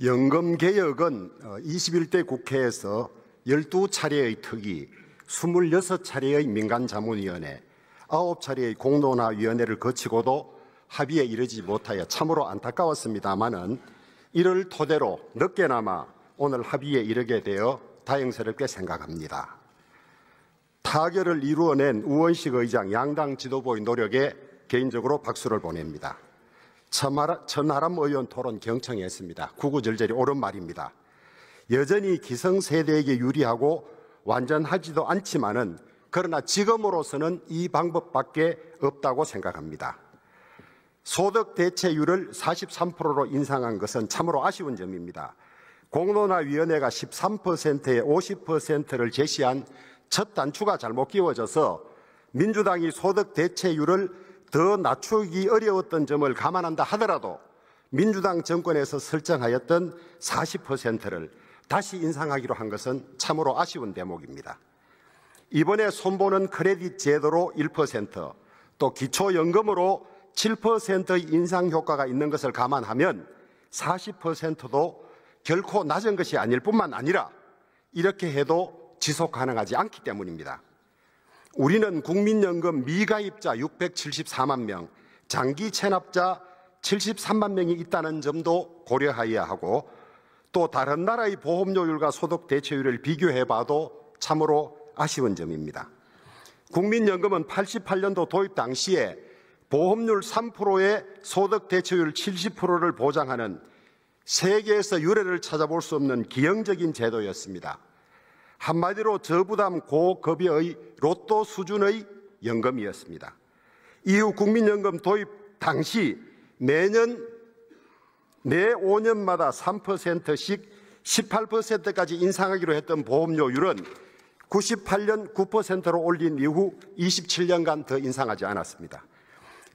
연금개혁은 21대 국회에서 12차례의 특위, 26차례의 민간자문위원회, 9차례의 공론화위원회를 거치고도 합의에 이르지 못하여 참으로 안타까웠습니다마는 이를 토대로 늦게나마 오늘 합의에 이르게 되어 다행스럽게 생각합니다. 타결을 이루어낸 우원식 의장 양당 지도부의 노력에 개인적으로 박수를 보냅니다. 천하람 의원 토론 경청했습니다. 구구절절이 옳은 말입니다. 여전히 기성세대에게 유리하고 완전하지도 않지만은 그러나 지금으로서는 이 방법밖에 없다고 생각합니다. 소득 대체율을 43%로 인상한 것은 참으로 아쉬운 점입니다. 공론화위원회가 13%에 50%를 제시한 첫 단추가 잘못 끼워져서 민주당이 소득 대체율을 더 낮추기 어려웠던 점을 감안한다 하더라도 민주당 정권에서 설정하였던 40%를 다시 인상하기로 한 것은 참으로 아쉬운 대목입니다. 이번에 손보는 크레딧 제도로 1%, 또 기초연금으로 7%의 인상 효과가 있는 것을 감안하면 40%도 결코 낮은 것이 아닐 뿐만 아니라 이렇게 해도 지속 가능하지 않기 때문입니다. 우리는 국민연금 미가입자 674만 명, 장기 체납자 73만 명이 있다는 점도 고려해야 하고 또 다른 나라의 보험료율과 소득 대체율을 비교해봐도 참으로 아쉬운 점입니다. 국민연금은 88년도 도입 당시에 보험률 3%에 소득 대체율 70%를 보장하는 세계에서 유례를 찾아볼 수 없는 기형적인 제도였습니다. 한마디로 저부담 고급여의 로또 수준의 연금이었습니다. 이후 국민연금 도입 당시 매 5년마다 3%씩 18%까지 인상하기로 했던 보험료율은 98년 9%로 올린 이후 27년간 더 인상하지 않았습니다.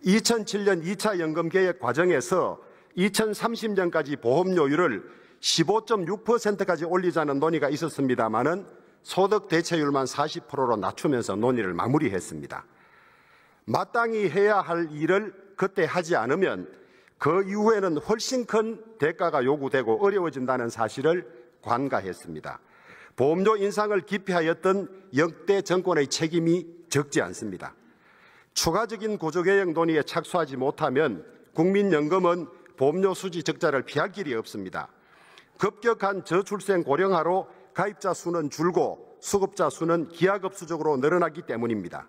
2007년 2차 연금개혁 과정에서 2030년까지 보험료율을 15.6%까지 올리자는 논의가 있었습니다마는 소득 대체율만 40%로 낮추면서 논의를 마무리했습니다. 마땅히 해야 할 일을 그때 하지 않으면 그 이후에는 훨씬 큰 대가가 요구되고 어려워진다는 사실을 관가했습니다. 보험료 인상을 기피하였던 역대 정권의 책임이 적지 않습니다. 추가적인 구조개혁 논의에 착수하지 못하면 국민연금은 보험료 수지 적자를 피할 길이 없습니다. 급격한 저출생 고령화로 가입자 수는 줄고 수급자 수는 기하급수적으로 늘어나기 때문입니다.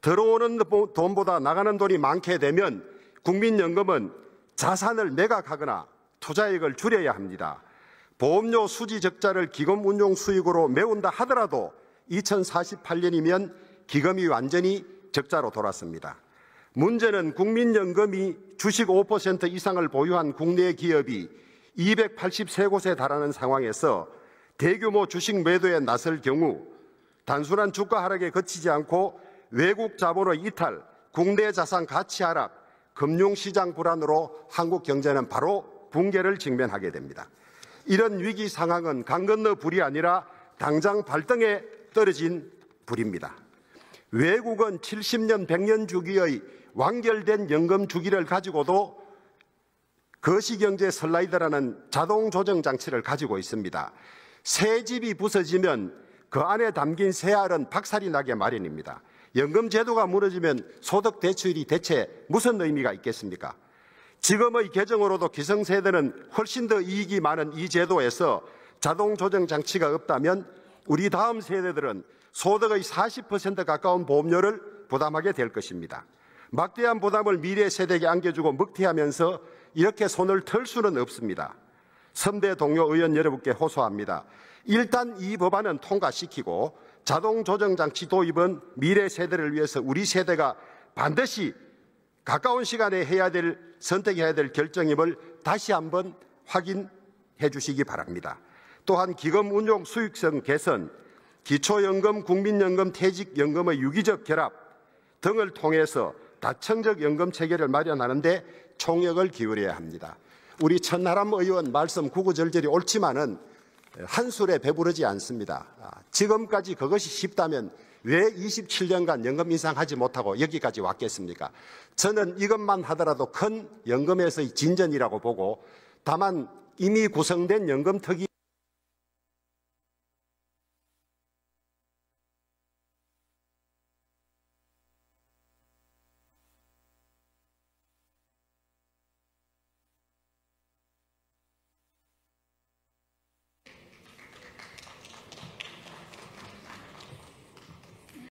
들어오는 돈보다 나가는 돈이 많게 되면 국민연금은 자산을 매각하거나 투자액을 줄여야 합니다. 보험료 수지 적자를 기금 운용 수익으로 메운다 하더라도 2048년이면 기금이 완전히 적자로 돌았습니다. 문제는 국민연금이 주식 5% 이상을 보유한 국내 기업이 283곳에 달하는 상황에서 대규모 주식 매도에 나설 경우 단순한 주가 하락에 그치지 않고 외국 자본의 이탈, 국내 자산 가치 하락, 금융시장 불안으로 한국 경제는 바로 붕괴를 직면하게 됩니다. 이런 위기 상황은 강 건너 불이 아니라 당장 발등에 떨어진 불입니다. 외국은 70년, 100년 주기의 완결된 연금 주기를 가지고도 거시경제 슬라이드라는 자동 조정 장치를 가지고 있습니다. 새 집이 부서지면 그 안에 담긴 새알은 박살이 나게 마련입니다. 연금 제도가 무너지면 소득 대출이 대체 무슨 의미가 있겠습니까? 지금의 개정으로도 기성세대는 훨씬 더 이익이 많은 이 제도에서 자동 조정 장치가 없다면 우리 다음 세대들은 소득의 40% 가까운 보험료를 부담하게 될 것입니다. 막대한 부담을 미래 세대에게 안겨주고 먹튀하면서 이렇게 손을 털 수는 없습니다. 선대 동료 의원 여러분께 호소합니다. 일단 이 법안은 통과시키고 자동 조정 장치 도입은 미래 세대를 위해서 우리 세대가 반드시 가까운 시간에 선택해야 될 결정임을 다시 한번 확인해 주시기 바랍니다. 또한 기금 운용 수익성 개선, 기초연금, 국민연금, 퇴직연금의 유기적 결합 등을 통해서 다층적 연금 체계를 마련하는 데 총력을 기울여야 합니다. 우리 천하람 의원 말씀 구구절절이 옳지만은 한술에 배부르지 않습니다. 지금까지 그것이 쉽다면 왜 27년간 연금 인상하지 못하고 여기까지 왔겠습니까? 저는 이것만 하더라도 큰 연금에서의 진전이라고 보고 다만 이미 구성된 연금특위